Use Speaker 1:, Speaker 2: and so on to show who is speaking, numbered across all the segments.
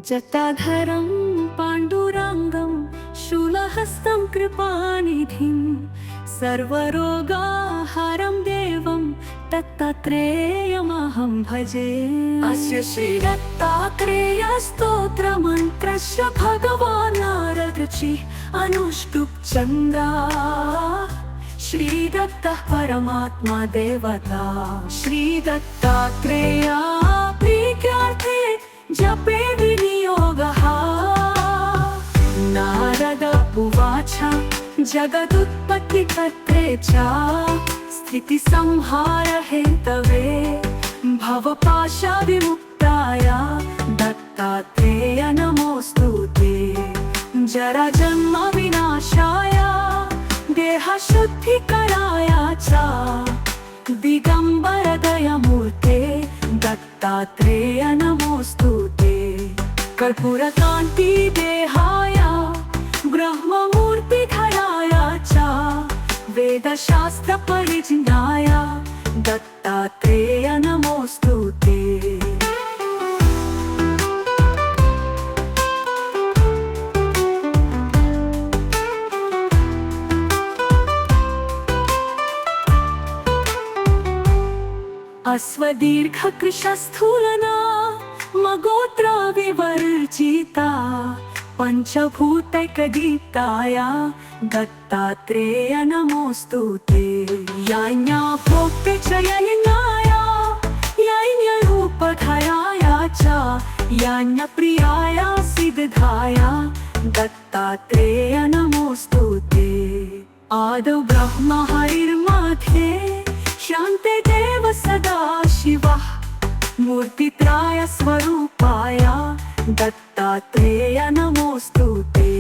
Speaker 1: जटाधरं पाण्डुरङ्गं शूलहस्तं कृपानिधिं सर्वरोगाहारं देवं दत्तात्रेयमहं भजे। अस्य श्रीदत्तात्रेयस्तोत्रमन्त्रस्य भगवान् नारदऋषिः अनुष्टुप् चन्द्रा। श्रीदत्तः परमात्मा देवता। श्रीदत्तात्रेया प्रीत्यार्थे जपे विनियोगः। नारद उवाच जगदुत्पत्तिकर्त्रे च स्थितिसंहारहेतवे भवपाशविमुक्ताय दत्तात्रेय नमोऽस्तु ते। जराजन्म विनाशाय देहशुद्धिकराय च दिगंबर दयामूर्ते दत्तात्रेय नमोऽस्तु ते। कर्पूरकान्ति देहाय ब्रह्ममूर्तिधराय च वेदशास्त्र परिज्ञाय दत्तात्रेय नमोऽस्तु ते। अश्वदीर्घकृशस्थूलना मगोत्र विवर्जिता पंचभूतैकदीप्ताय दत्तात्रेय नमोऽस्तु ते। याज्ञा भोक्ते च यज्ञाय यज्ञरूपधराय च यज्ञप्रियाय सिद्धाय दत्तात्रेय नमोऽस्तु ते। आदौ ब्रह्म हरिर्मध्ये शान्ते देव सदा शिवः मूर्तित्राय स्वरूपाय दत्तात्रेय नमोऽस्तु ते।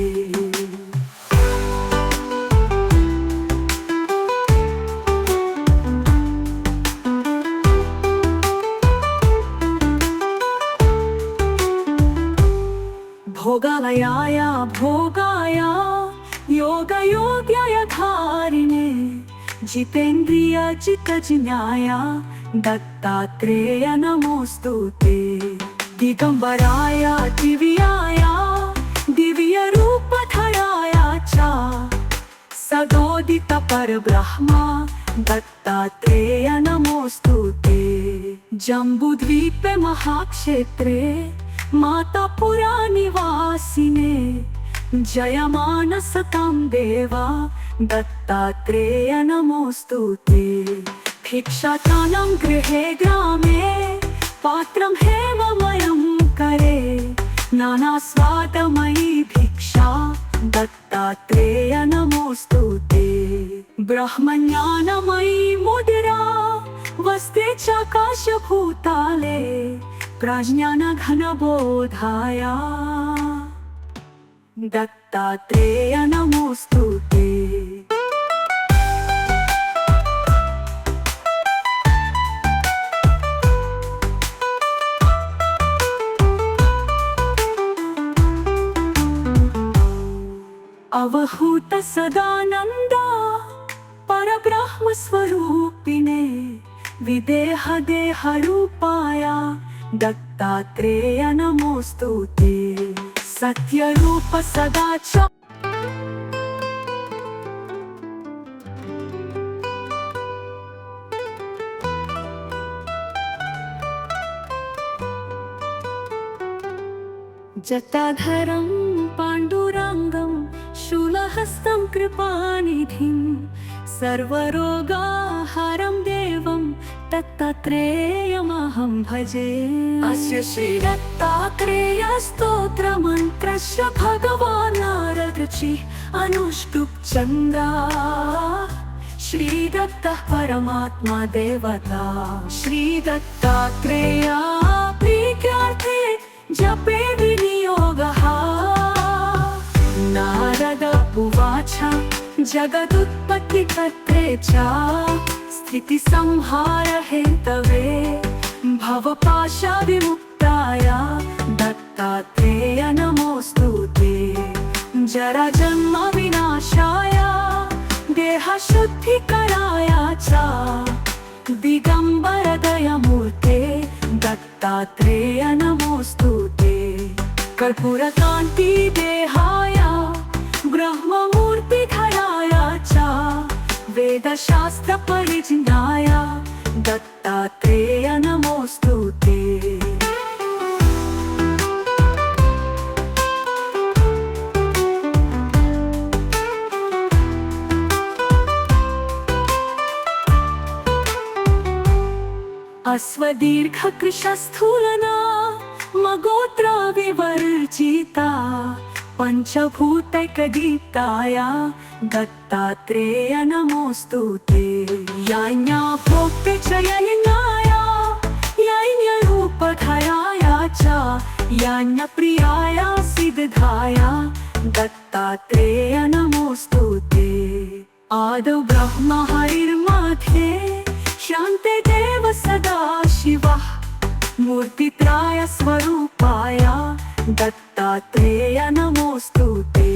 Speaker 1: भोगालयाय भोगाय योगयोग्याय धारिणे जितेन्द्रिय जितजिज्ञाय दत्तात्रेय नमोऽस्तु ते। दिगंबराय दिव्याय दिव्यरूपधराय च सदोदित परब्रह्म दत्तात्रेय नमोऽस्तु ते। जम्बूद्वीपे महाक्षेत्रे मातापुरा निवासिने जयमान सतां देवा दत्तात्रेय नमोऽस्तु ते। भिक्षाटानं गृहे ग्रामे पात्रं हेममयं करे नानास्वादमयी भिक्षा दत्तात्रेय नमोऽस्तु ते। ब्रह्मज्ञानमयी मुद्रा वस्ते चाकाशभूताले प्रज्ञानघनबोधाय दत्तात्रेय नमोऽस्तु ते। अवहूत सदानंदा परब्रह्म स्वरूपिणे विदेह देह रूपाय दत्तात्रेय नमोऽस्तु ते। सत्य रूप सदा च जटाधरं पाण्डुरङ्गं शूलहस्तं कृपानिधिं सर्वरोगाहारं देवं दत्तात्रेयमहं भजे। अस्य श्रीदत्तात्रेयस्तोत्रमन्त्रस्य भगवान् नारदऋषिः अनुष्टुप् चन्द्रा। श्रीदत्तः परमात्मा देवता। श्रीदत्तात्रेया प्रीत्यार्थे जपे विनियोगः। नारद उवाच जगदुत्पत्तिकर्त्रे च स्थितिसंहारहेतवे भवपाशविमुक्ताय दत्तात्रेय नमोऽस्तु ते। जराजन्म विनाशाय देहशुद्धिकराय च दिगंबर दयामूर्ते दत्तात्रेय नमोऽस्तु ते। कर्पूरकान्ति देहाय ब्रह्ममूर्तिधराय च वेदशास्त्र परिज्ञाय दत्तात्रेय नमोस्तुते। अश्वदीर्घकृशस्थूलना मगोत्र विवर्जिता पंचभूतैकदीप्ताय दत्तात्रेय नमोस्तुते। याज्ञा भोक्ते च यज्ञाय यज्ञरूपधराय च यज्ञप्रियाय सिद्धाय दत्तात्रेय नमोस्तुते। आदौ ब्रह्म हरिर्मध्ये शान्ते देव सदा शिवः मूर्तित्राय स्वरूपाय दत्तात्रेय नमोस्तुते।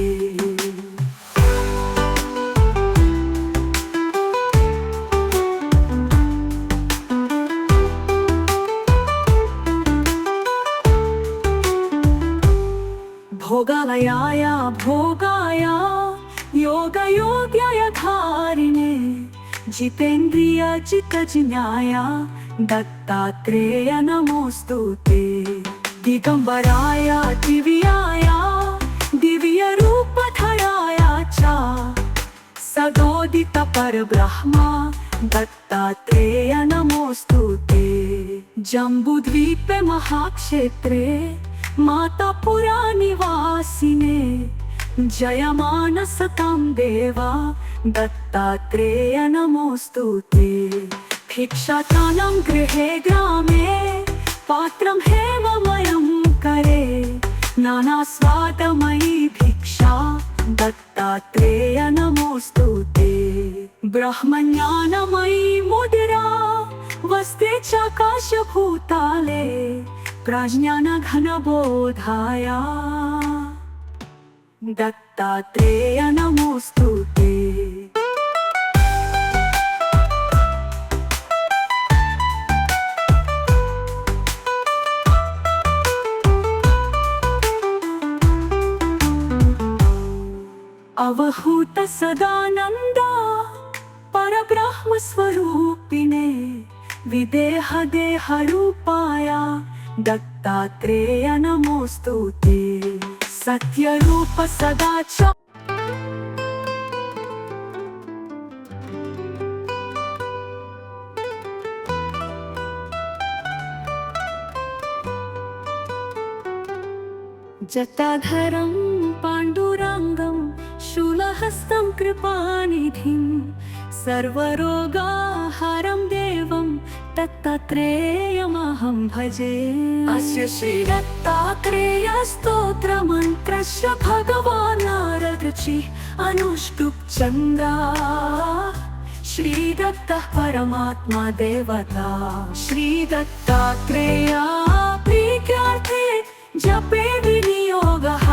Speaker 1: भोगालयाय भोगाय योगयोग्याय धारिणे जितेन्द्रिय चित्तज्ञाय दत्तात्रेय नमोस्तुते। दिगंबराय दिव्याय दिव्यरूपधराय च सदोदित परब्रह्म दत्तात्रेय नमोस्तुते। जम्बूद्वीपे महाक्षेत्रे मातापुरा निवासिने जयमान सतां देवा दत्तात्रेय नमोस्तुते। भिक्षाटानं गृहे ग्रामे पात्रं हेममयं करे नानास्वादमयी भिक्षा दत्तात्रेय नमोस्तुते। ब्रह्मज्ञानमयी मुद्रा वस्ते चाकाशभूताले प्रज्ञानघनबोधाय दत्तात्रेय नमोस्तुते। अवहूत सदानंदा परब्रह्म स्वरूपिणे विदेह देह रूपाय दत्तात्रेय नमोस्तुते। सत्य रूप सदा च जटाधरं पाण्डुरङ्गं शूलहस्तं कृपानिधिं सर्वरोगाहरं देवं दत्तात्रेयमहं भजे। अस्य श्रीदत्तात्रेय स्तोत्रमन्त्रस्य भगवान् नारदऋषिः अनुष्टुप् चन्द्रा श्रीदत्तः परमात्मा देवता। श्रीदत्तात्रेय प्रीत्यार्थे जपे विनियोगः।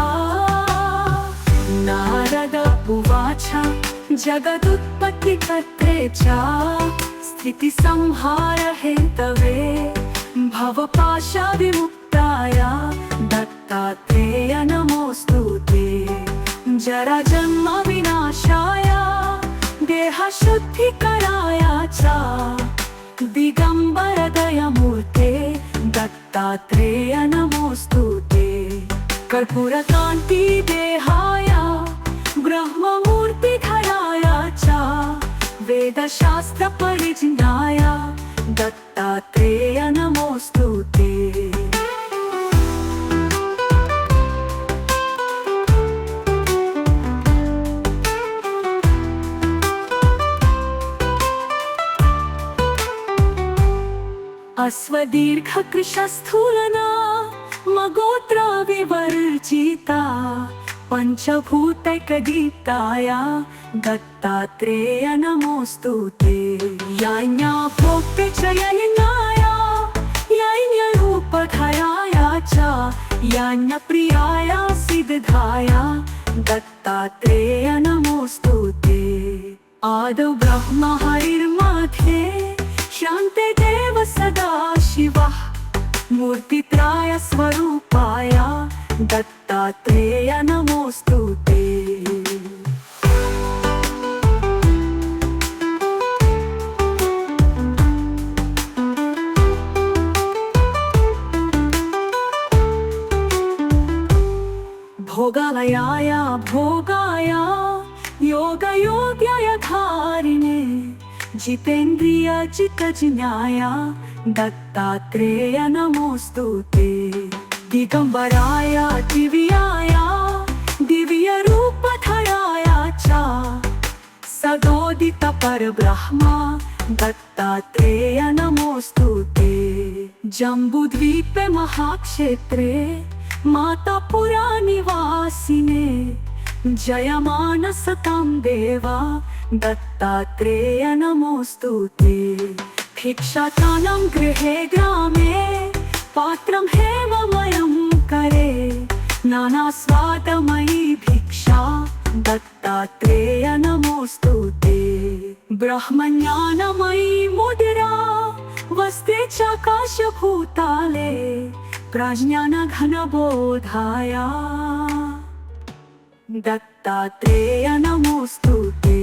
Speaker 1: नारद उवाच जगदुत्पत्तिकर्त्रे च स्थितिसंहार हेतवे भवपाशविमुक्ताय दत्तात्रेय नमोस्तुते। जराजन्म विनाशाय देहशुद्धिकराय च दिगंबर दयामूर्ते दत्तात्रेय नमोस्तुते। कर्पूरकान्ति देहाय ब्रह्ममूर्तिधराय च वेदशास्त्र परिज्ञाय दत्तात्रेय नमोस्तुते। अश्वदीर्घकृशस्थूलना मगोत्र विवर्जिता पंचभूतैकदीप्ताय दत्तात्रेय नमोस्तुते। याज्ञा भोक्ते च यज्ञाय यज्ञरूपधराय च यज्ञप्रियाय सिद्धाय दत्तात्रेय नमोस्तुते। आदौ ब्रह्म हरिर्मध्ये शान्ते देव सदा शिवः मूर्तित्राय स्वरूपाय दत्तात्रेय नमोस्तुते। भोगालयाय भोगाय योगयोग्याय धारिणे जितेन्द्रिय जितजिज्ञाय दत्तात्रेय नमोस्तुते। दिगंबराय दिव्याय दिव्यरूपधराय च सदोदित परब्रह्म दत्तात्रेय नमोस्तुते। जम्बूद्वीपे महाक्षेत्रे मातापुरा निवासिने जयमान सतां देवा दत्तात्रेय नमोस्तुते। भिक्षाटानं गृहे ग्रामे पात्रं हेममयं करे नानास्वादमयी भिक्षा दत्तात्रेय नमोस्तुते। ब्रह्मज्ञानमयी मुद्रा वस्ते चाकाशभूताले प्रज्ञानघनबोधाय दत्तात्रेय नमोस्तुते।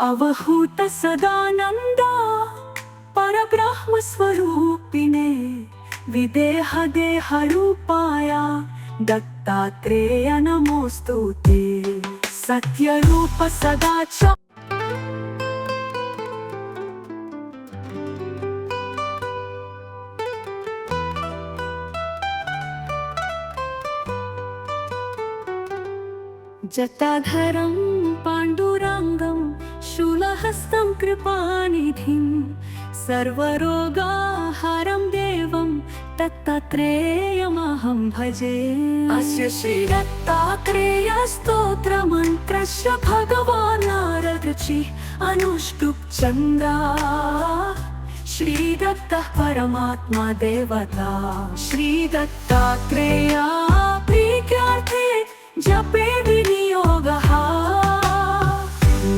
Speaker 1: अवहूत सदानंद परब्रह्म स्वरूपिणे विदेह देह रूपाय दत्तात्रेय नमोस्तुते। सत्यरूप सदाचार जटाधरं पाण्डुरङ्गं शूलहस्तं कृपानिधिं सर्वरोगाहरं देवं दत्तात्रेयमहं भजे। अस्य श्रीदत्तात्रेय स्तोत्रमन्त्रस्य भगवान् नारदऋषिः अनुष्टुप् चन्द्रा श्रीदत्तः परमात्मा देवता। श्रीदत्तात्रेय प्रीत्यार्थे जपे विनियोगः।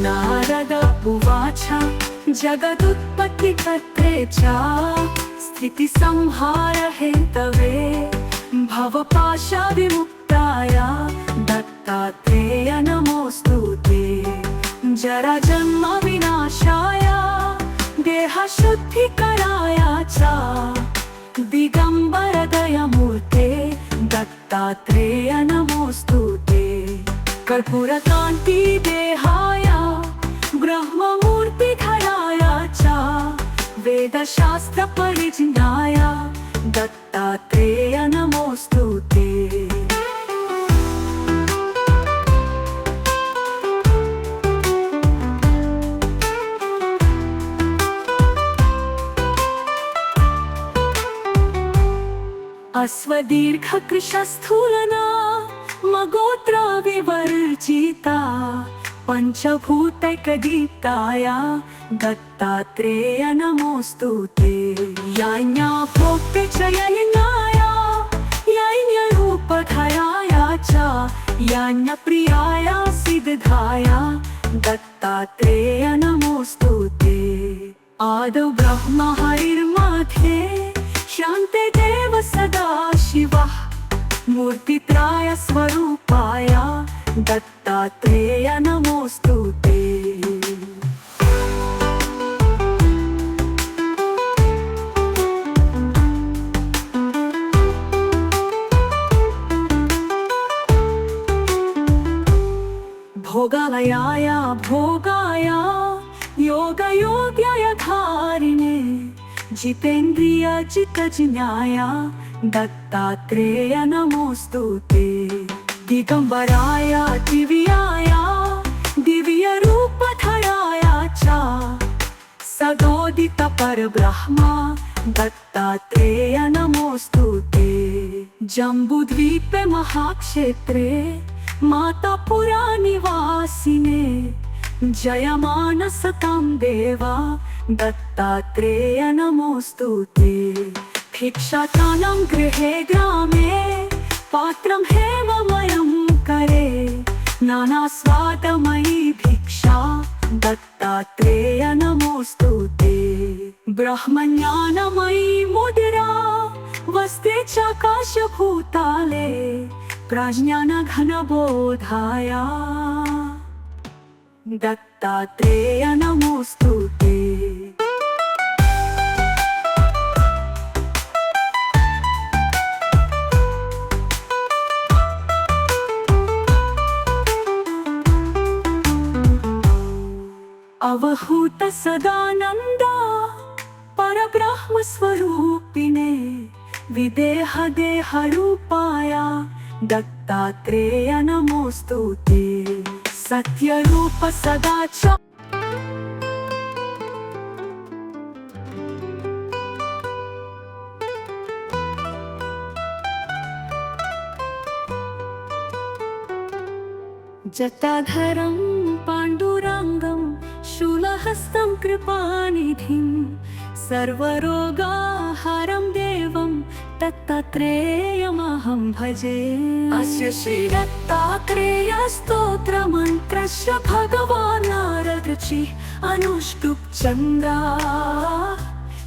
Speaker 1: नारद उवाच जगदुत्पत्तिकर्त्रे च स्थितिसंहार हेतवे भवपाशविमुक्ताय दत्तात्रेय नमोस्तुते। जराजन्म विनाशाय देहशुद्धिकराय च दिगंबर दयामूर्ते दत्तात्रेय नमोस्तुते। कर्पूरकान्ति देहाय ब्रह्ममूर्तिधराय च वेदशास्त्र परिज्ञाय दत्तात्रेय नमोस्तुते। अश्वदीर्घकृशस्थूलना मगोत्र विवर्जिता पंचभूतैकदीप्ताय दत्तात्रेय नमोस्तुते। याज्ञा भोक्ते च यज्ञाय यज्ञरूपधराय च यज्ञप्रियाय सिद्धाय दत्तात्रेय नमोस्तुते। आदौ ब्रह्म हरिर्मध्ये शान्ते देव सदा शिवः मूर्तित्राय स्वरूपाय दत्तात्रेय नमोस्तुते। भोगालयाय भोगाय योगयोग्याय धारिणे जितेन्द्रिय जितजिज्ञाय दत्तात्रेय नमोस्तुते। दिगंबराय दिव्याय दिव्यरूपधराय च सदोदित परब्रह्म दत्तात्रेय नमोस्तुते। जम्बूद्वीपे महाक्षेत्रे मातापुरा निवासिने जयमान सतां देवा दत्तात्रेय नमोस्तुते। भिक्षाटानं गृहे ग्रामे पात्रं हेममयं करे नाना स्वादमयी भिक्षा दत्तात्रेय नमोस्तुते। ब्रह्मज्ञानमयी मुद्रा वसते चाकाशभूताले प्रज्ञानघनबोधाया दत्तात्रेय नमोस्तुते। अवहूत सदानंदा परब्रह्म स्वरूपिणे विदेह देह रूपाया दत्तात्रेय नमोस्तुते। सत्य रूप सदाचार जटाधरं पाण्डुरङ्गं शूलहस्तं कृपानिधिं सर्वरोगाहरं देवं दत्तात्रेयमहं भजे। अस्य श्रीदत्तात्रेयस्तोत्रमन्त्रस्य भगवान् नारदऋषिः अनुष्टुप् चन्द्रा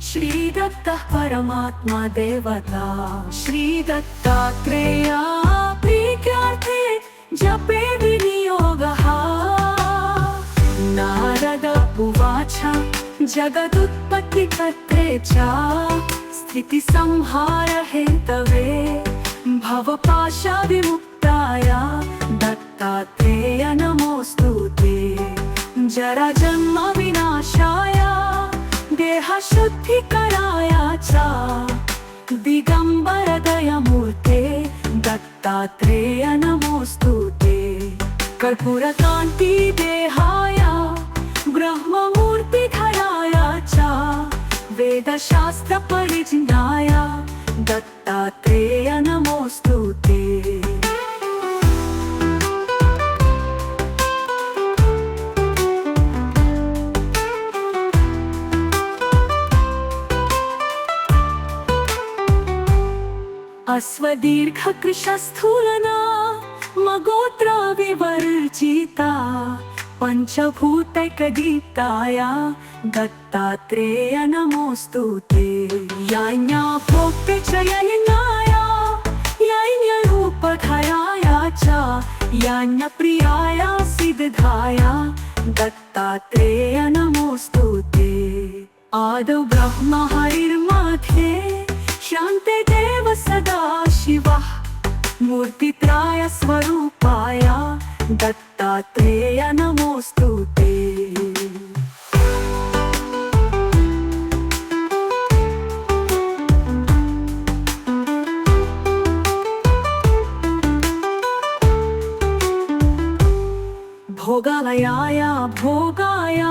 Speaker 1: श्रीदत्तः परमात्मा देवता। श्रीदत्तात्रेया प्रीत्यार्थे जपे विनियोगः। नारद उवाच जगदुत्पत्तिकर्त्रे च स्थितिसंहार हेतवे भवपाशविमुक्ताय दत्तात्रेय नमोस्तुते। जराजन्म विनाशाय देहशुद्धिकराय च दिगंबर दयामूर्ते दत्तात्रेय नमोस्तुते। कर्पूरकान्ति देहाय ब्रह्ममूर्तिधराय च वेदशास्त्र परिज्ञाय दत्तात्रेय नमोस्तुते। अश्वदीर्घकृशस्थूलना मगोत्र विवर्जिता पंचभूतैकदीप्ताय दत्तात्रेय नमोस्तुते। याज्ञा भोक्ते च यज्ञाय यज्ञरूपधराय च यज्ञप्रियाय सिद्धाय दत्तात्रेय नमोस्तुते। आदौ ब्रह्म हरिर्मध्ये शान्ते देव सदा शिवः मूर्तित्राय स्वरूपाय दत्तात्रेय नमोस्तुते। भोगालयाय भोगाय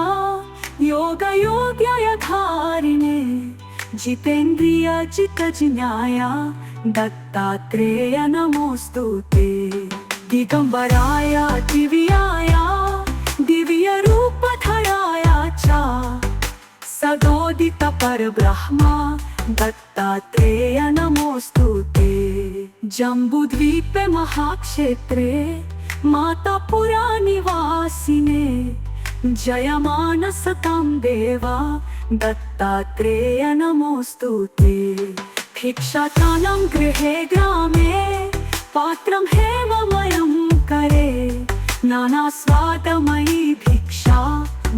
Speaker 1: योगयोग्याय धारिणे जितेन्द्रिय जितजिज्ञाय दत्तात्रेय नमोस्तुते। दिगंबराय दिव्याय दिव्यरूपधराय च सदोदित परब्रह्म दत्तात्रेय नमोस्तुते। जम्बूद्वीपे महाक्षेत्रे मातापुरा निवासिने जयमानसतां देवा दत्तात्रेय नमोस्तुते। भिक्षाटानं गृहे ग्रामे पात्रं हेममयं करे नाना स्वादमयी भिक्षा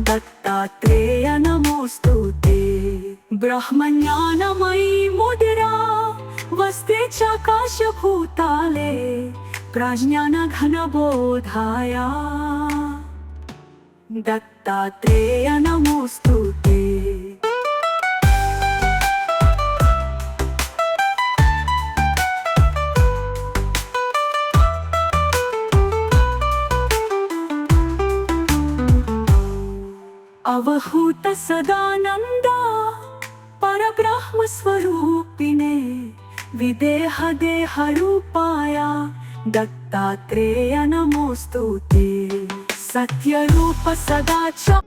Speaker 1: दत्तात्रेय नमोस्तुते। ब्रह्मज्ञानमयी मुद्रा वसते चाकाशभूताले प्रज्ञानघनबोधाय दत्तात्रेय नमोस्तुते। अवहूत सदानंदा परब्रह्म स्वरूपिणे विदेह देह रूपाया दत्तात्रेय नमोस्तुते। सत्य रूप सदाचार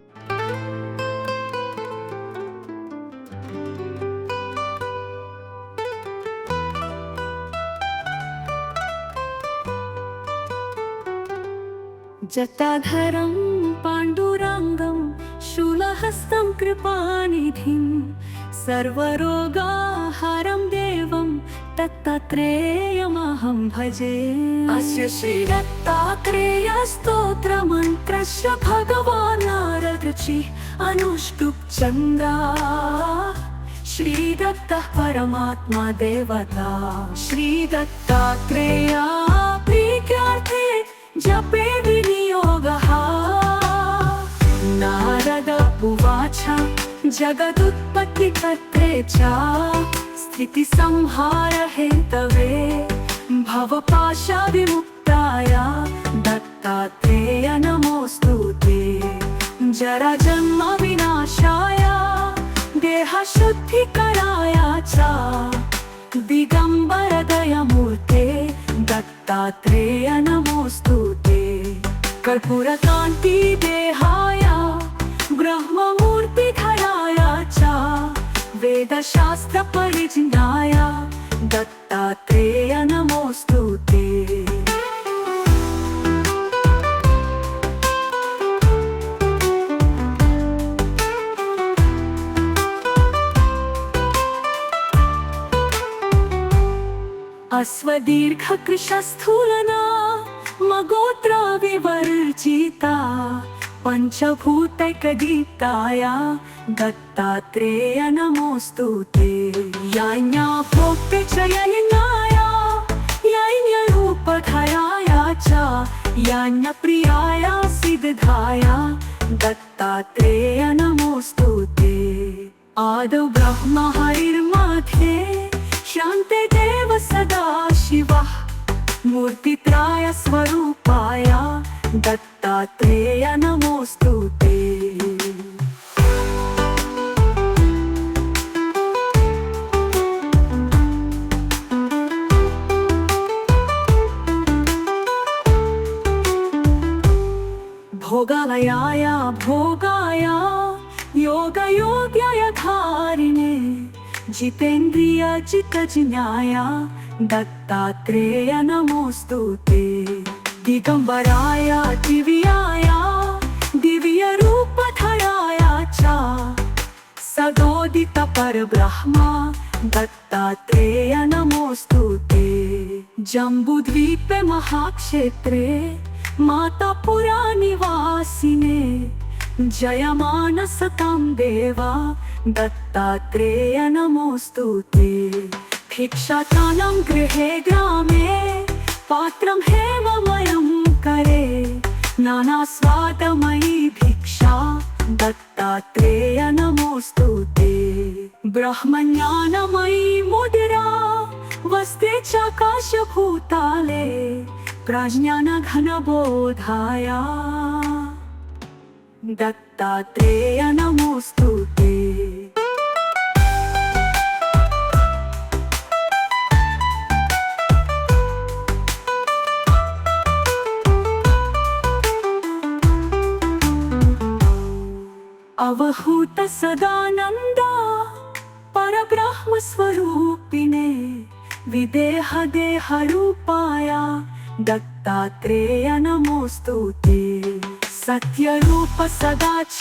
Speaker 1: जटाधरं पाण्डुरङ्गं शूलहस्तं कृपानिधिं सर्वरोगाहारं देवं दत्तात्रेयमहं भजे। अस्य श्रीदत्तात्रेयस्तोत्रमन्त्रस्य भगवान् नारदऋषिः अनुष्टुप् छन्दः। श्रीदत्तः परमात्मा देवता। श्रीदत्तात्रेया प्रीत्यार्थे जपे विनियोगः। नारद उवाच जगदुत्पत्तिकर्त्रे च स्थितिसंहारहेतवे भवपाशविमुक्ताय दत्तात्रेय नमोऽस्तु ते। जराजन्म विनाशाय देहशुद्धिकराय च दिगम्बर दयामूर्ते दत्तात्रेय नमोऽस्तु ते। कर्पूरकान्ति देहाय ब्रह्ममूर्तिधराय च वेदशास्त्र परिज्ञाय दत्तात्रेय नमोऽस्तु ते। अश्वदीर्घकृशस्थूलना मगोत्र विवर्जिता पंचभूतैकदीप्ताय दत्तात्रेय नमोऽस्तु ते। याज्ञा भोक्ते च यज्ञाय यज्ञरूपधराय च यज्ञप्रियाय सिद्धाय दत्तात्रेय नमोऽस्तु ते। आदौ ब्रह्म हरिर्मध्ये शान्ते देव सदा शिवः मूर्तित्राय स्वरूपाय दत्तात्रेय नमोऽस्तु ते। भोगालयाय भोगाय योगयोग्याय धारिणे जितेन्द्रिय जितजिज्ञाय दत्तात्रेय नमोऽस्तु ते। दिगम्बराय दिव्याय दिव्यरूपधराय च सदोदित परब्रह्म दत्तात्रेय नमोऽस्तु ते। जम्बूद्वीपे महाक्षेत्रे मातापुरा निवासिने जयमान सतां देवा दत्तात्रेय नमोऽस्तु ते। भिक्षाटानं गृहे ग्रामे पात्रं हेममयं करे नानास्वादमयी भिक्षा दत्तात्रेय नमोऽस्तु ते। ब्रह्मज्ञानमयी मुद्रा वस्ते चाकाशभूताले प्रज्ञानघनबोधाय दत्तात्रेय नमोऽस्तु ते। अवहूत सदानंद परब्रह्म स्वरूपिणे विदेह देह रूपाय दत्तात्रेय नमोऽस्तु ते। सत्यरूप सदा च